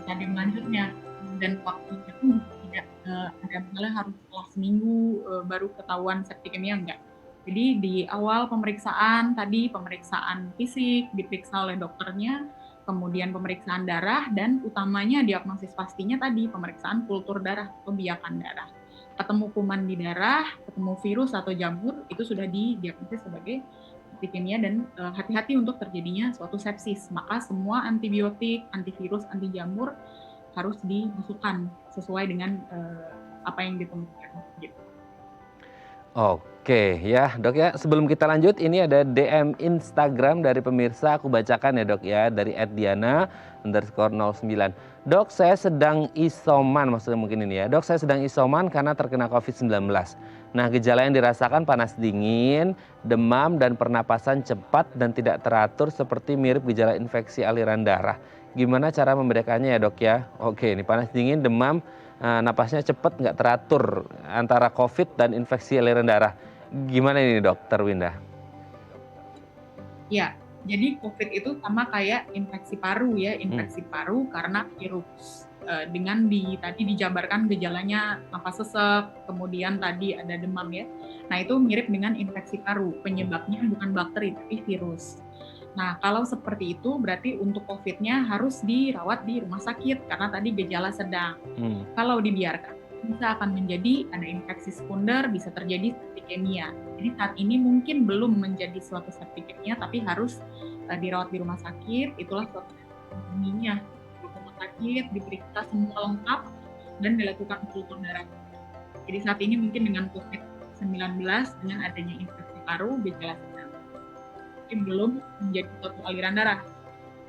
stadium lanjutnya dan waktunya pun tidak ada misalnya harus setelah seminggu baru ketahuan septikemia, enggak. Jadi di awal pemeriksaan tadi pemeriksaan fisik diperiksa oleh dokternya, kemudian pemeriksaan darah, dan utamanya diagnosis pastinya tadi pemeriksaan kultur darah atau biakan darah. Ketemu kuman di darah, ketemu virus atau jamur, itu sudah didiagnosis sebagai septikemia dan hati-hati untuk terjadinya suatu sepsis. Maka semua antibiotik, antivirus, anti jamur harus dimasukkan sesuai dengan apa yang ditemukan. Gitu. Oke ya dok ya, sebelum kita lanjut ini ada DM Instagram dari pemirsa, aku bacakan ya dok ya, dari @diana_09. Dok, saya sedang isoman, maksudnya mungkin ini ya, dok saya sedang isoman karena terkena COVID-19. Nah gejala yang dirasakan panas dingin, demam dan pernapasan cepat dan tidak teratur seperti mirip gejala infeksi aliran darah. Gimana cara membedakannya ya dok ya? Oke, ini panas dingin, demam, napasnya cepat, nggak teratur antara COVID dan infeksi aliran darah. Gimana ini Dokter Winda? Ya, jadi COVID itu sama kayak infeksi paru ya, infeksi paru karena virus. Dengan tadi dijabarkan gejalanya napas sesak, kemudian tadi ada demam ya. Nah itu mirip dengan infeksi paru, penyebabnya bukan bakteri tapi virus. Nah, kalau seperti itu berarti untuk COVID-nya harus dirawat di rumah sakit karena tadi gejala sedang. Kalau dibiarkan, bisa akan menjadi ada infeksi sekunder, bisa terjadi septikemia. Jadi saat ini mungkin belum menjadi suatu septikemia, tapi harus dirawat di rumah sakit. Itulah suatu septikemia. Di rumah sakit diperiksa semua lengkap dan dilakukan kultur darah. Jadi saat ini mungkin dengan COVID-19 dengan adanya infeksi paru, gejala sedang. Belum menjadi suatu aliran darah,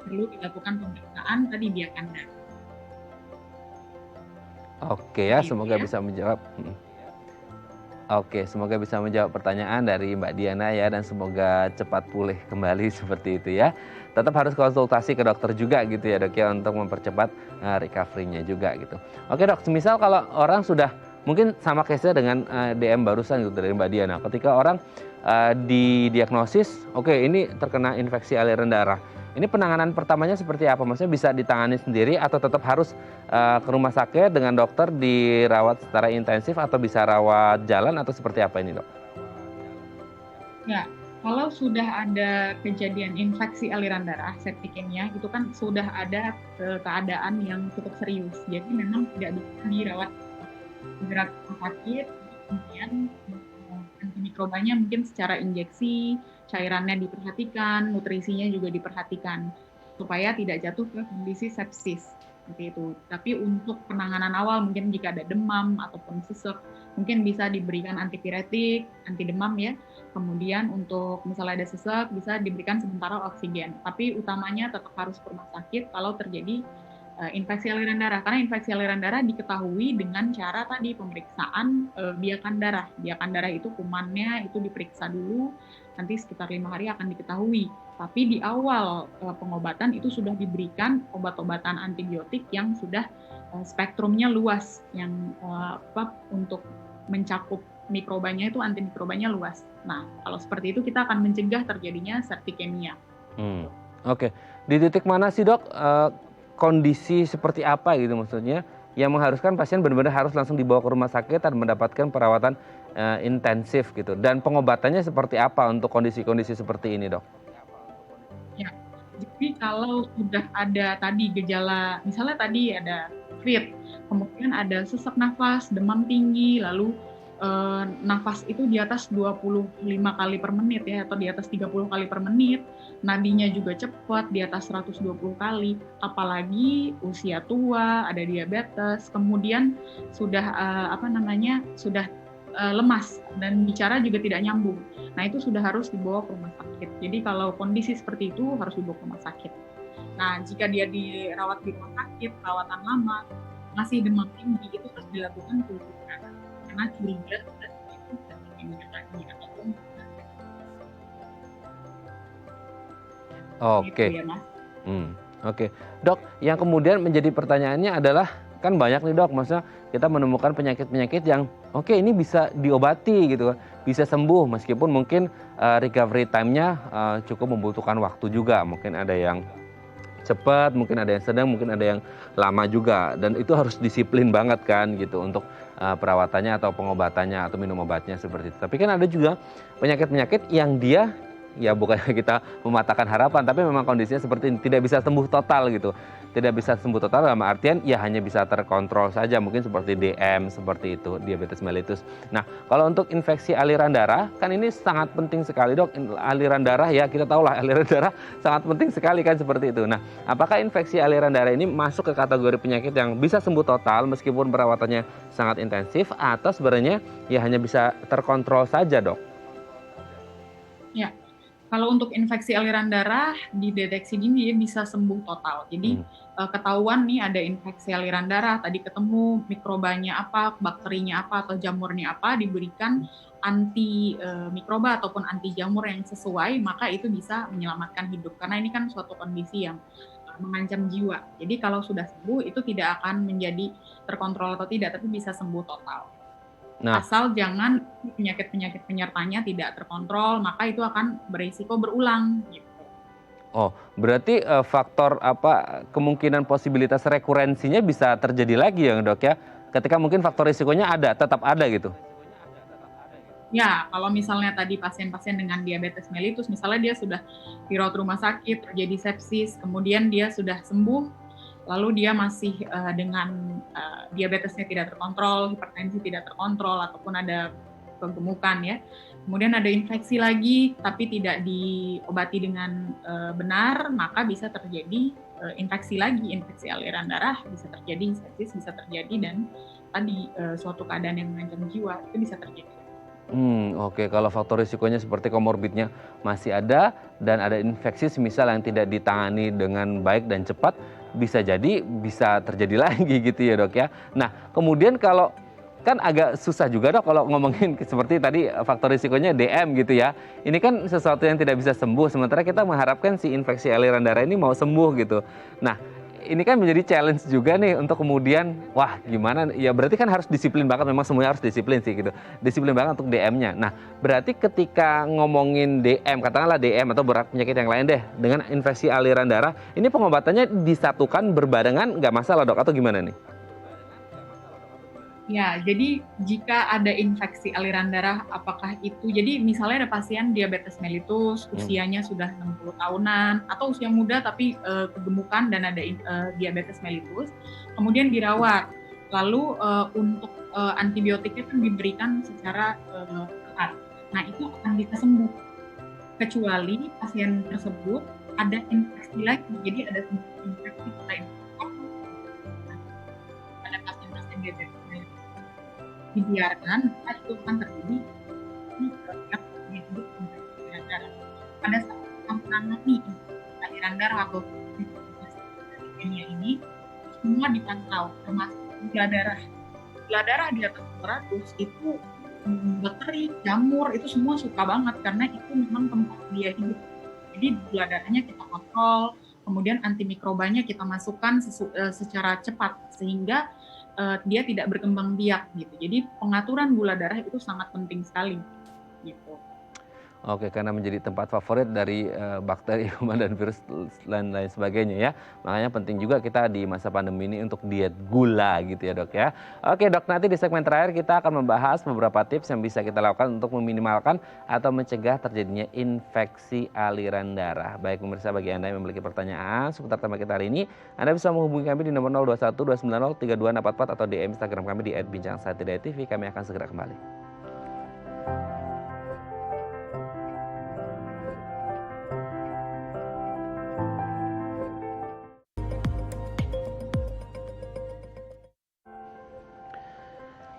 perlu dilakukan pemeriksaan tadi biakan darah. Oke ya, semoga bisa menjawab. Oke, semoga bisa menjawab pertanyaan dari Mbak Diana ya, dan semoga cepat pulih kembali seperti itu ya. Tetap harus konsultasi ke dokter juga gitu ya dok ya, untuk mempercepat recovery-nya juga gitu. Oke dok, semisal kalau orang sudah mungkin sama case-nya dengan DM barusan gitu dari Mbak Diana, ketika orang didiagnosis, oke ini terkena infeksi aliran darah. Ini penanganan pertamanya seperti apa? Maksudnya bisa ditangani sendiri atau tetap harus ke rumah sakit dengan dokter dirawat secara intensif atau bisa rawat jalan atau seperti apa ini dok? Ya, kalau sudah ada kejadian infeksi aliran darah, septikemia, itu kan sudah ada keadaan yang cukup serius. Jadi memang tidak bisa dirawat segera ke rumah sakit, kemudian antimikrobanya mungkin secara injeksi, cairannya diperhatikan, nutrisinya juga diperhatikan supaya tidak jatuh ke kondisi sepsis. seperti itu. Tapi untuk penanganan awal mungkin jika ada demam ataupun sesek, mungkin bisa diberikan antipiretik, anti demam ya. Kemudian untuk misalnya ada sesek bisa diberikan sementara oksigen. Tapi utamanya tetap harus ke rumah sakit kalau terjadi infeksi aliran darah. Karena infeksi aliran darah diketahui dengan cara tadi pemeriksaan biakan darah. Biakan darah itu kumannya itu diperiksa dulu, nanti sekitar 5 hari akan diketahui. Tapi di awal pengobatan itu sudah diberikan obat-obatan antibiotik yang sudah spektrumnya luas, yang untuk mencakup mikrobanya itu antimikrobanya luas. Nah, kalau seperti itu kita akan mencegah terjadinya septikemia. Oke. Di titik mana sih dok kondisi seperti apa gitu maksudnya yang mengharuskan pasien benar-benar harus langsung dibawa ke rumah sakit dan mendapatkan perawatan intensif gitu, dan pengobatannya seperti apa untuk kondisi-kondisi seperti ini dok? Ya, jadi kalau sudah ada tadi gejala, misalnya tadi ada fit, kemudian ada sesak nafas, demam tinggi, lalu nafas itu di atas 25 kali per menit ya, atau di atas 30 kali per menit, nadinya juga cepat di atas 120 kali, apalagi usia tua, ada diabetes, kemudian sudah sudah lemas dan bicara juga tidak nyambung. Nah, itu sudah harus dibawa ke rumah sakit. Jadi kalau kondisi seperti itu harus dibawa ke rumah sakit. Nah, jika dia dirawat di rumah sakit, perawatan lama, masih demam tinggi, itu harus dilakukan penyelidikan. Karena curiga sudah terjadi lagi ataupun Oke. gitu ya, Mas. Oke. Dok, yang kemudian menjadi pertanyaannya adalah kan banyak nih dok, maksudnya kita menemukan penyakit-penyakit yang oke ini bisa diobati gitu, bisa sembuh meskipun mungkin recovery time-nya cukup membutuhkan waktu juga. Mungkin ada yang cepat, mungkin ada yang sedang, mungkin ada yang lama juga, dan itu harus disiplin banget kan gitu untuk perawatannya atau pengobatannya atau minum obatnya seperti itu. Tapi kan ada juga penyakit-penyakit yang dia ya bukan kita mematahkan harapan, tapi memang kondisinya seperti ini, tidak bisa sembuh total gitu. Tidak bisa sembuh total dalam artian ya hanya bisa terkontrol saja, mungkin seperti DM, seperti itu, diabetes mellitus. Nah, kalau untuk infeksi aliran darah, kan ini sangat penting sekali dok, aliran darah ya kita tahu lah aliran darah sangat penting sekali kan seperti itu. Nah, apakah infeksi aliran darah ini masuk ke kategori penyakit yang bisa sembuh total meskipun perawatannya sangat intensif, atau sebenarnya ya hanya bisa terkontrol saja dok? Ya, kalau untuk infeksi aliran darah dideteksi dini dia bisa sembuh total. Jadi ketahuan nih ada infeksi aliran darah, tadi ketemu mikrobanya apa, bakterinya apa, atau jamurnya apa, diberikan anti mikroba ataupun anti jamur yang sesuai, maka itu bisa menyelamatkan hidup. Karena ini kan suatu kondisi yang mengancam jiwa. Jadi kalau sudah sembuh itu tidak akan menjadi terkontrol atau tidak, tapi bisa sembuh total. Nah, Asal jangan penyakit-penyakit penyertanya tidak terkontrol, maka itu akan berisiko berulang gitu. oh, berarti faktor kemungkinan posibilitas rekurensinya bisa terjadi lagi ya dok ya? Ketika mungkin faktor risikonya ada, tetap ada gitu? Ya, kalau misalnya tadi pasien-pasien dengan diabetes mellitus, misalnya dia sudah dirawat rumah sakit, terjadi sepsis, kemudian dia sudah sembuh, lalu dia masih dengan diabetesnya tidak terkontrol, hipertensi tidak terkontrol, ataupun ada kegemukan ya. Kemudian ada infeksi lagi, tapi tidak diobati dengan benar, maka bisa terjadi infeksi lagi, infeksi aliran darah, bisa terjadi sepsis, bisa terjadi, dan tadi suatu keadaan yang mengancam jiwa, itu bisa terjadi. Oke, kalau faktor risikonya seperti komorbidnya masih ada dan ada infeksi semisal yang tidak ditangani dengan baik dan cepat, bisa jadi bisa terjadi lagi gitu ya dok ya. Nah, kemudian kalau kan agak susah juga dok kalau ngomongin seperti tadi faktor risikonya DM gitu ya. Ini kan sesuatu yang tidak bisa sembuh, sementara kita mengharapkan si infeksi aliran darah ini mau sembuh gitu. Nah, ini kan menjadi challenge juga nih untuk kemudian, wah gimana, ya berarti kan harus disiplin banget, memang semuanya harus disiplin sih gitu. Disiplin banget untuk DM-nya. Nah, berarti ketika ngomongin DM, katakanlah DM atau berat penyakit yang lain deh, dengan infeksi aliran darah, ini pengobatannya disatukan berbarengan nggak masalah dok, atau gimana nih? Ya, jadi jika ada infeksi aliran darah, apakah itu, jadi misalnya ada pasien diabetes mellitus, usianya sudah 60 tahunan, atau usia muda tapi kegemukan dan ada diabetes mellitus, kemudian dirawat, lalu untuk antibiotiknya kan diberikan secara tepat. Nah, itu akan bisa sembuh, kecuali pasien tersebut ada infeksi lagi, jadi ada infeksi lain. dibiarkan, maka itu akan terjadi di yang disebut aliran darah. Pada saat kita menangani aliran darah atau leukemia ini, semua dipantau, termasuk gula darah. Gula darah di atas 100 itu bakteri, jamur itu semua suka banget karena itu memang tempat dia hidup. Jadi gula darahnya kita kontrol, kemudian antimikrobanya kita masukkan secara cepat sehingga dia tidak berkembang biak gitu. Jadi pengaturan gula darah itu sangat penting sekali gitu. Oke, karena menjadi tempat favorit dari bakteri, kuman dan virus dan lain sebagainya ya. Makanya penting juga kita di masa pandemi ini untuk diet gula gitu ya dok ya. Oke dok, nanti di segmen terakhir kita akan membahas beberapa tips yang bisa kita lakukan untuk meminimalkan atau mencegah terjadinya infeksi aliran darah. Baik pemirsa, bagi Anda yang memiliki pertanyaan seputar tema kita hari ini, Anda bisa menghubungi kami di nomor 021 290 3244 atau DM Instagram kami di @bincangsatir.tv. Kami akan segera kembali.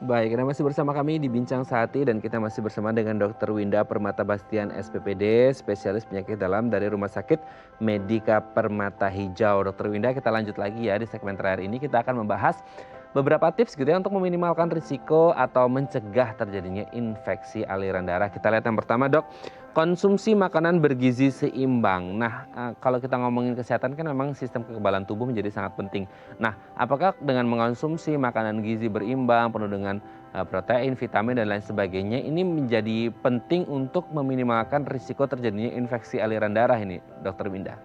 Baik, Anda masih bersama kami di Bincang Sehati dan kita masih bersama dengan Dr. Winda Permata Bastian SPPD, spesialis penyakit dalam dari Rumah Sakit Medika Permata Hijau. Dr. Winda, kita lanjut lagi ya di segmen terakhir ini, kita akan membahas beberapa tips gitu ya untuk meminimalkan risiko atau mencegah terjadinya infeksi aliran darah. Kita lihat yang pertama dok, konsumsi makanan bergizi seimbang. Nah, kalau kita ngomongin kesehatan kan memang sistem kekebalan tubuh menjadi sangat penting. Nah, apakah dengan mengonsumsi makanan gizi berimbang, penuh dengan protein, vitamin, dan lain sebagainya, ini menjadi penting untuk meminimalkan risiko terjadinya infeksi aliran darah ini, Dr. Winda?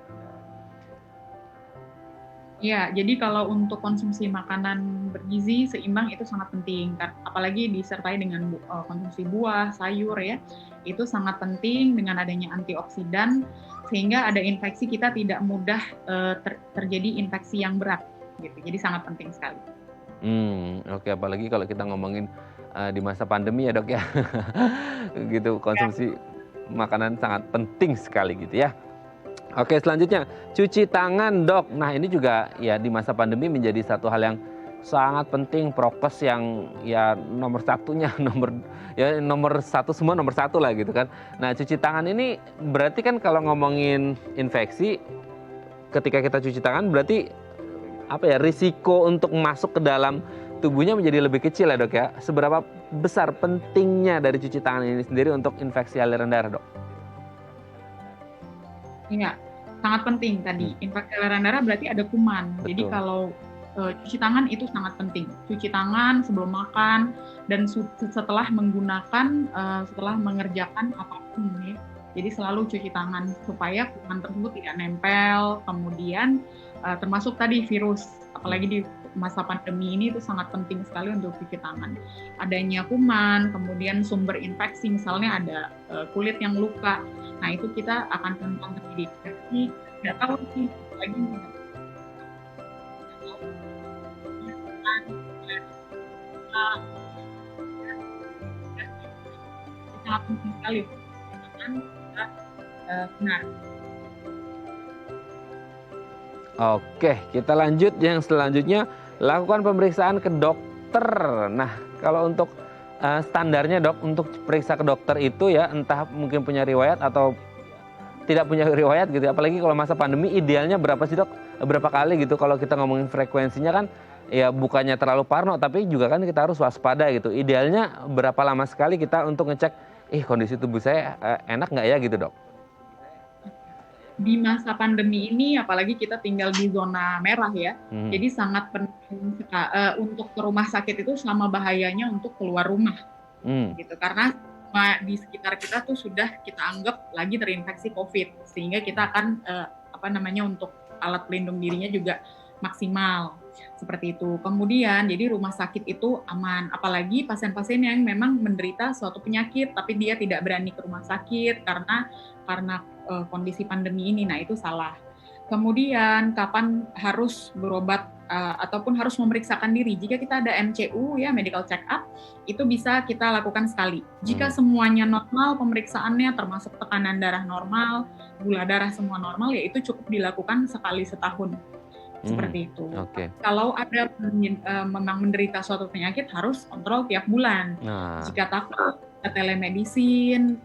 Ya, jadi kalau untuk konsumsi makanan bergizi seimbang itu sangat penting, apalagi disertai dengan konsumsi buah, sayur ya, itu sangat penting dengan adanya antioksidan sehingga ada infeksi kita tidak mudah terjadi infeksi yang berat, gitu. Jadi sangat penting sekali. Oke, apalagi kalau kita ngomongin di masa pandemi ya dok ya, gitu konsumsi makanan sangat penting sekali gitu ya. Oke, selanjutnya cuci tangan dok. Nah ini juga ya di masa pandemi menjadi satu hal yang sangat penting, prokes yang ya nomor satunya, nomor satu, semua nomor satu lah gitu kan. Nah cuci tangan ini berarti kan kalau ngomongin infeksi, ketika kita cuci tangan berarti apa ya, risiko untuk masuk ke dalam tubuhnya menjadi lebih kecil ya dok ya. Seberapa besar pentingnya dari cuci tangan ini sendiri untuk infeksi aliran darah dok? Iya, sangat penting tadi. Infeksi aliran darah berarti ada kuman. Betul. Jadi kalau cuci tangan itu sangat penting. Cuci tangan sebelum makan dan setelah menggunakan, setelah mengerjakan apapun ya. Jadi selalu cuci tangan supaya kuman tersebut tidak nempel. Kemudian termasuk tadi virus, apalagi di masa pandemi ini itu sangat penting sekali untuk cuci tangan. Adanya kuman, kemudian sumber infeksi, misalnya ada kulit yang luka, nah itu kita akan rentan terjadi infeksi. Tidak tahu sih, lagi sangat penting sekali benar. Oke, kita lanjut yang selanjutnya, lakukan pemeriksaan ke dokter. Nah, kalau untuk standarnya dok, untuk periksa ke dokter itu ya, entah mungkin punya riwayat atau tidak punya riwayat gitu. Apalagi kalau masa pandemi, idealnya berapa sih dok? Berapa kali gitu? Kalau kita ngomongin frekuensinya kan, ya bukannya terlalu parno, tapi juga kan kita harus waspada gitu. Idealnya berapa lama sekali kita untuk ngecek, kondisi tubuh saya enak nggak ya gitu dok? Di masa pandemi ini, apalagi kita tinggal di zona merah ya, jadi sangat penting untuk ke rumah sakit itu sama bahayanya untuk keluar rumah, gitu. Karena di sekitar kita tuh sudah kita anggap lagi terinfeksi COVID, sehingga kita akan untuk alat pelindung dirinya juga maksimal seperti itu. Kemudian, jadi rumah sakit itu aman, apalagi pasien-pasien yang memang menderita suatu penyakit, tapi dia tidak berani ke rumah sakit karena kondisi pandemi ini. Nah itu salah. Kemudian kapan harus berobat ataupun harus memeriksakan diri? Jika kita ada MCU ya, medical check up, itu bisa kita lakukan sekali. Jika semuanya normal pemeriksaannya, termasuk tekanan darah normal, gula darah semua normal, ya itu cukup dilakukan sekali setahun. seperti itu. Oke. Kalau ada memang menderita suatu penyakit harus kontrol tiap bulan. Nah, Jika takut telemedicine,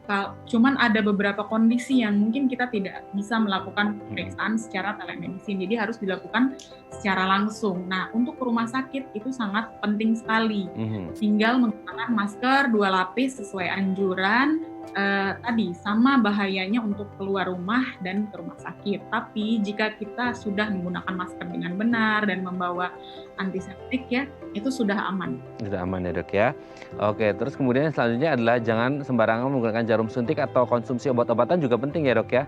cuman ada beberapa kondisi yang mungkin kita tidak bisa melakukan pemeriksaan secara telemedicine, jadi harus dilakukan secara langsung. Nah, untuk rumah sakit itu sangat penting sekali. Tinggal menggunakan masker 2 lapis sesuai anjuran. Tadi sama bahayanya untuk keluar rumah dan ke rumah sakit. Tapi jika kita sudah menggunakan masker dengan benar dan membawa antiseptik ya, itu sudah aman. sudah aman ya dok ya. Oke, terus kemudian selanjutnya adalah jangan sembarangan menggunakan jarum suntik atau konsumsi obat-obatan juga penting ya dok ya.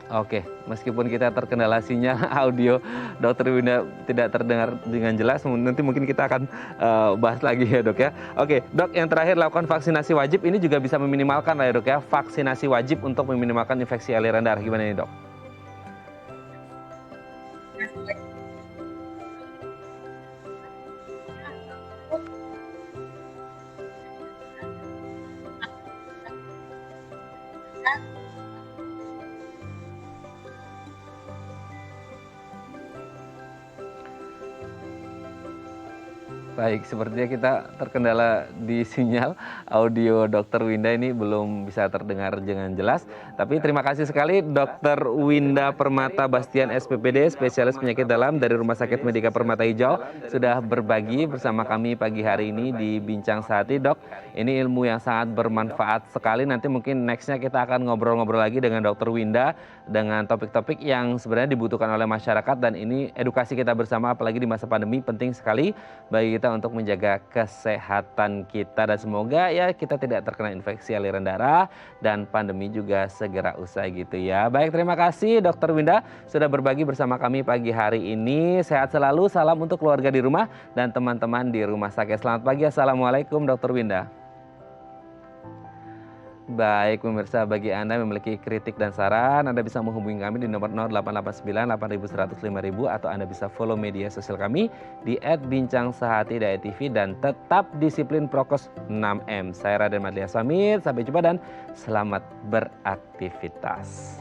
Oke, meskipun kita terkendala sinyal audio Dokter Winda tidak terdengar dengan jelas, nanti mungkin kita akan bahas lagi ya dok ya. Oke, dok, yang terakhir lakukan vaksinasi wajib ini juga bisa meminimalkan lah ya dok ya, vaksinasi wajib untuk meminimalkan infeksi aliran darah, gimana nih dok? Baik, sepertinya kita terkendala di sinyal audio Dokter Winda ini belum bisa terdengar dengan jelas. Tapi terima kasih sekali Dokter Winda Permata Bastian SPPD, spesialis penyakit dalam dari Rumah Sakit Medika Permata Hijau, sudah berbagi bersama kami pagi hari ini di Bincang Sehati. Dok, ini ilmu yang sangat bermanfaat sekali. Nanti mungkin nextnya kita akan ngobrol-ngobrol lagi dengan Dokter Winda dengan topik-topik yang sebenarnya dibutuhkan oleh masyarakat, dan ini edukasi kita bersama apalagi di masa pandemi penting sekali bagi kita untuk menjaga kesehatan kita, dan semoga ya kita tidak terkena infeksi aliran darah dan pandemi juga segera usai gitu ya. Baik, terima kasih Dokter Winda sudah berbagi bersama kami pagi hari ini. Sehat selalu, salam untuk keluarga di rumah dan teman-teman di rumah sakit. Selamat pagi, Assalamualaikum Dokter Winda. Baik pemirsa, bagi Anda yang memiliki kritik dan saran, Anda bisa menghubungi kami di nomor 0889 8100 5000 atau Anda bisa follow media sosial kami di @bincangsehati.tv dan tetap disiplin prokes 6M. Saya Raden Madlia Samit, sampai jumpa dan selamat beraktivitas.